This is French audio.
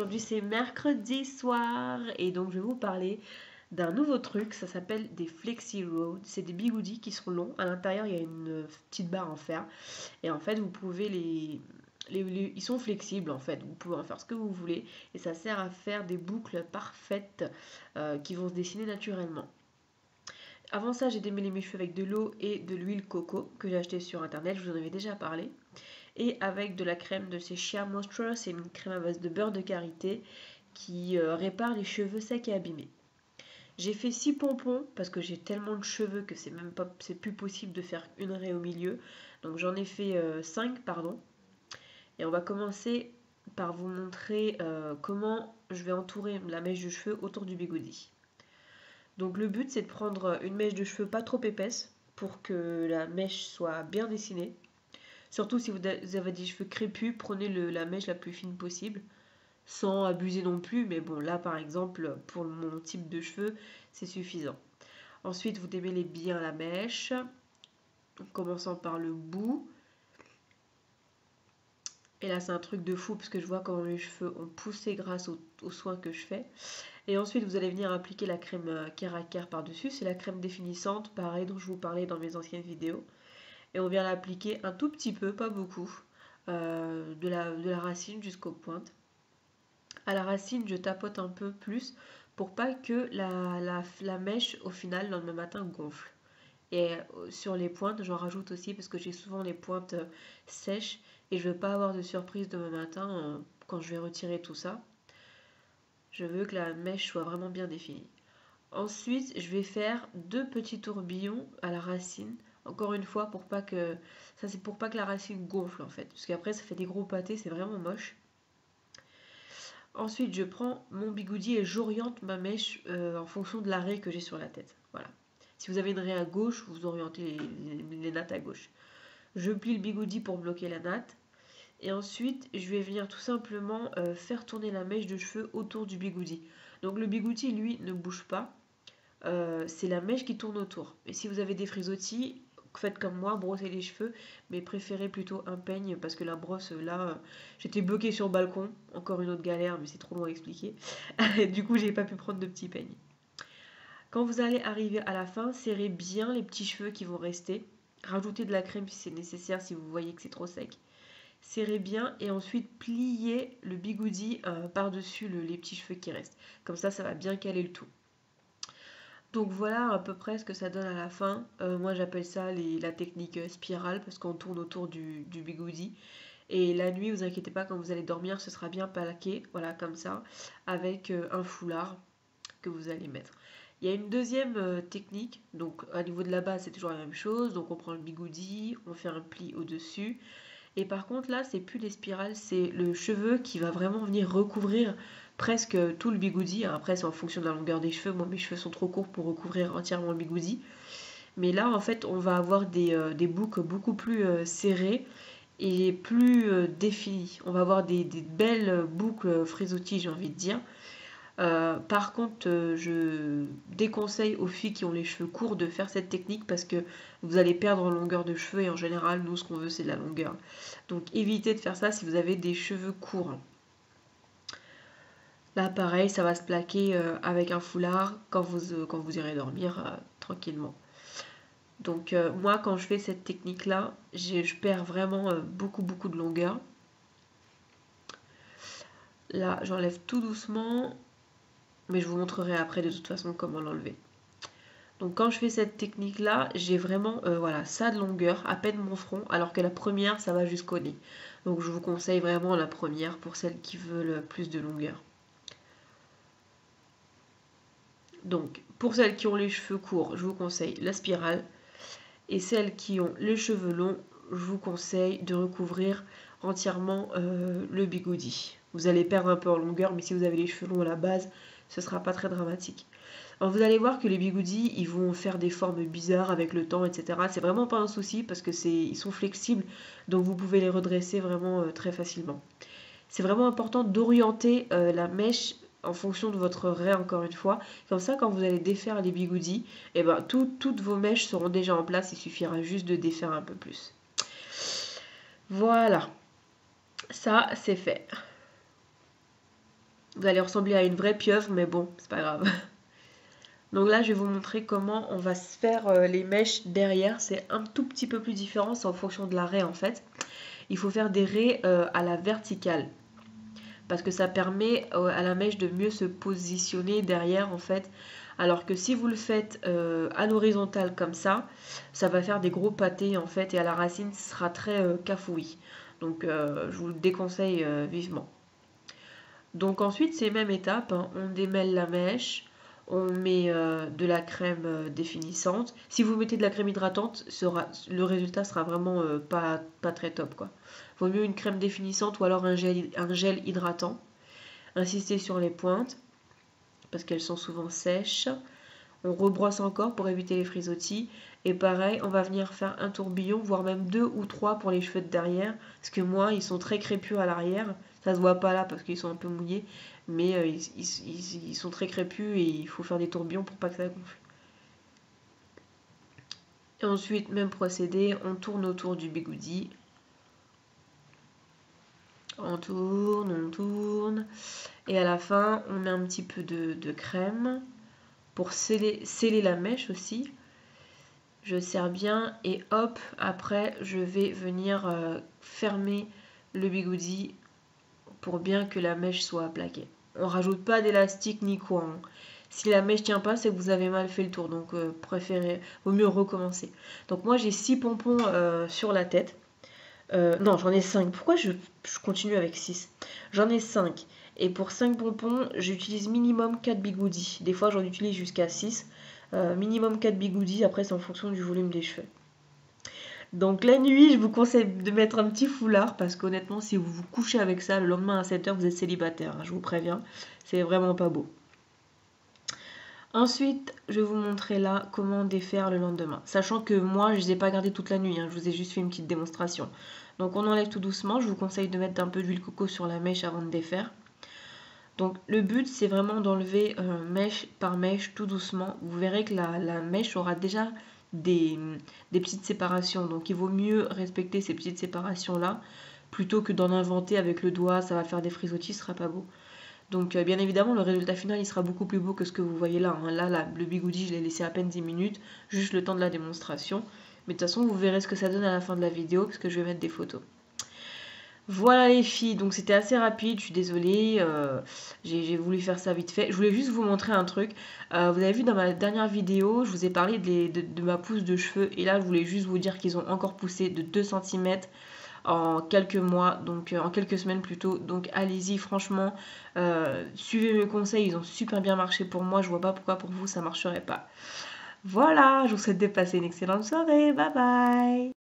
Aujourd'hui c'est mercredi soir et donc je vais vous parler d'un nouveau truc, ça s'appelle des Flexi Road. C'est des bigoudis qui sont longs, à l'intérieur il y a une petite barre en fer et en fait vous pouvez ils sont flexibles en fait, vous pouvez en faire ce que vous voulez et ça sert à faire des boucles parfaites qui vont se dessiner naturellement. Avant ça j'ai démêlé mes cheveux avec de l'eau et de l'huile coco que j'ai acheté sur internet, je vous en avais déjà parlé. Et avec de la crème de chez Shea Moisture, c'est une crème à base de beurre de karité qui répare les cheveux secs et abîmés. J'ai fait 6 pompons parce que j'ai tellement de cheveux que c'est plus possible de faire une raie au milieu. Donc j'en ai fait 5 pardon. Et on va commencer par vous montrer comment je vais entourer la mèche de cheveux autour du bigoudi. Donc le but c'est de prendre une mèche de cheveux pas trop épaisse pour que la mèche soit bien dessinée. Surtout si vous avez des cheveux crépus, prenez la mèche la plus fine possible, sans abuser non plus, mais bon là par exemple pour mon type de cheveux c'est suffisant. Ensuite vous démêlez bien la mèche, en commençant par le bout. Et là c'est un truc de fou parce que je vois comment mes cheveux ont poussé grâce aux soins que je fais. Et ensuite vous allez venir appliquer la crème Keraker par dessus, c'est la crème définissante, pareil dont je vous parlais dans mes anciennes vidéos. Et on vient l'appliquer un tout petit peu, pas beaucoup, de la racine jusqu'aux pointes. À la racine, je tapote un peu plus pour pas que la mèche, au final, le lendemain matin, gonfle. Et sur les pointes, j'en rajoute aussi parce que j'ai souvent les pointes sèches et je veux pas avoir de surprise demain matin quand je vais retirer tout ça. Je veux que la mèche soit vraiment bien définie. Ensuite, je vais faire 2 petits tourbillons à la racine. Encore une fois, pour pas que ça c'est pour pas que la racine gonfle en fait, parce qu'après ça fait des gros pâtés, c'est vraiment moche. Ensuite, je prends mon bigoudi et j'oriente ma mèche en fonction de la raie que j'ai sur la tête. Voilà. Si vous avez une raie à gauche, vous orientez les nattes à gauche. Je plie le bigoudi pour bloquer la natte. Et ensuite, je vais venir tout simplement faire tourner la mèche de cheveux autour du bigoudi. Donc le bigoudi, lui, ne bouge pas. C'est la mèche qui tourne autour. Et si vous avez des frisottis, faites comme moi, brossez les cheveux, mais préférez plutôt un peigne parce que la brosse, là, j'étais bloquée sur le balcon. Encore une autre galère, mais c'est trop long à expliquer. Du coup, j'ai pas pu prendre de petits peignes. Quand vous allez arriver à la fin, serrez bien les petits cheveux qui vont rester. Rajoutez de la crème si c'est nécessaire, si vous voyez que c'est trop sec. Serrez bien et ensuite pliez le bigoudi par-dessus les petits cheveux qui restent. Comme ça va bien caler le tout. Donc voilà à peu près ce que ça donne à la fin. Moi j'appelle ça la technique spirale parce qu'on tourne autour du bigoudi. Et la nuit, vous inquiétez pas, quand vous allez dormir, ce sera bien plaqué, voilà comme ça, avec un foulard que vous allez mettre. Il y a une deuxième technique, donc au niveau de la base c'est toujours la même chose, donc on prend le bigoudi, on fait un pli au-dessus. Et par contre là c'est plus les spirales, c'est le cheveu qui va vraiment venir recouvrir presque tout le bigoudi. Après c'est en fonction de la longueur des cheveux, moi mes cheveux sont trop courts pour recouvrir entièrement le bigoudi. Mais là en fait on va avoir des boucles beaucoup plus serrées et plus définies. On va avoir des belles boucles frisottis j'ai envie de dire. Par contre, je déconseille aux filles qui ont les cheveux courts de faire cette technique parce que vous allez perdre en longueur de cheveux et en général, nous, ce qu'on veut, c'est de la longueur. Donc, évitez de faire ça si vous avez des cheveux courts. Là, pareil, ça va se plaquer avec un foulard quand vous irez dormir tranquillement. Donc, moi, quand je fais cette technique-là, je perds vraiment beaucoup de longueur. Là, j'enlève tout doucement. Mais je vous montrerai après de toute façon comment l'enlever. Donc quand je fais cette technique là, j'ai vraiment voilà, ça de longueur, à peine mon front, alors que la première ça va jusqu'au nez. Donc je vous conseille vraiment la première pour celles qui veulent plus de longueur. Donc pour celles qui ont les cheveux courts, je vous conseille la spirale. Et celles qui ont les cheveux longs, je vous conseille de recouvrir entièrement le bigoudi. Vous allez perdre un peu en longueur, mais si vous avez les cheveux longs à la base, ce sera pas très dramatique. Alors vous allez voir que les bigoudis, ils vont faire des formes bizarres avec le temps, etc. C'est vraiment pas un souci parce que ils sont flexibles, donc vous pouvez les redresser vraiment très facilement. C'est vraiment important d'orienter la mèche en fonction de votre raie, encore une fois. Comme ça, quand vous allez défaire les bigoudis, et ben, toutes vos mèches seront déjà en place. Il suffira juste de défaire un peu plus. Voilà, ça c'est fait. Vous allez ressembler à une vraie pieuvre, mais bon, c'est pas grave. Donc là, je vais vous montrer comment on va se faire les mèches derrière. C'est un tout petit peu plus différent, c'est en fonction de la raie en fait. Il faut faire des raies à la verticale. Parce que ça permet à la mèche de mieux se positionner derrière en fait. Alors que si vous le faites à l'horizontale comme ça va faire des gros pâtés en fait. Et à la racine, ce sera très cafouillis. Donc je vous le déconseille vivement. Donc ensuite, c'est même étape, hein. On démêle la mèche, on met de la crème définissante. Si vous mettez de la crème hydratante, le résultat sera vraiment pas très top, quoi. Vaut mieux une crème définissante ou alors un gel hydratant. Insistez sur les pointes, parce qu'elles sont souvent sèches. On rebrosse encore pour éviter les frisottis. Et pareil, on va venir faire un tourbillon, voire même 2 ou 3 pour les cheveux de derrière. Parce que moi, ils sont très crépus à l'arrière. Ça se voit pas là parce qu'ils sont un peu mouillés. Mais ils sont très crépus et il faut faire des tourbillons pour pas que ça gonfle. Et ensuite, même procédé, on tourne autour du bigoudi. On tourne. Et à la fin, on met un petit peu de crème pour sceller la mèche aussi. Je serre bien et hop, après je vais venir fermer le bigoudi pour bien que la mèche soit plaquée. On rajoute pas d'élastique ni quoi, hein. Si la mèche tient pas, c'est que vous avez mal fait le tour, donc vaut mieux recommencer. Donc moi j'ai 6 pompons sur la tête. Non, j'en ai 5. Pourquoi je continue avec 6? J'en ai 5. Et pour 5 pompons, j'utilise minimum 4 bigoudis. Des fois, j'en utilise jusqu'à 6. Minimum 4 bigoudis. Après, c'est en fonction du volume des cheveux. Donc, la nuit, je vous conseille de mettre un petit foulard. Parce qu'honnêtement, si vous vous couchez avec ça, le lendemain à 7h, vous êtes célibataire. Hein, je vous préviens. C'est vraiment pas beau. Ensuite, je vais vous montrer là comment défaire le lendemain. Sachant que moi, je ne les ai pas gardés toute la nuit. Hein, je vous ai juste fait une petite démonstration. Donc on enlève tout doucement. Je vous conseille de mettre un peu d'huile coco sur la mèche avant de défaire. Donc le but, c'est vraiment d'enlever mèche par mèche tout doucement. Vous verrez que la mèche aura déjà des petites séparations. Donc il vaut mieux respecter ces petites séparations-là plutôt que d'en inventer avec le doigt. Ça va faire des frisottis, ce sera pas beau. Donc bien évidemment, le résultat final, il sera beaucoup plus beau que ce que vous voyez là. Hein. Là, le bigoudi, je l'ai laissé à peine 10 minutes, juste le temps de la démonstration. Mais de toute façon, vous verrez ce que ça donne à la fin de la vidéo, parce que je vais mettre des photos. Voilà les filles, donc c'était assez rapide, je suis désolée, j'ai voulu faire ça vite fait. Je voulais juste vous montrer un truc. Vous avez vu dans ma dernière vidéo, je vous ai parlé de ma pousse de cheveux. Et là, je voulais juste vous dire qu'ils ont encore poussé de 2 cm en quelques mois, donc en quelques semaines plutôt. Donc allez-y, franchement, suivez mes conseils, ils ont super bien marché pour moi. Je vois pas pourquoi pour vous ça marcherait pas. Voilà, je vous souhaite de passer une excellente soirée. Bye bye.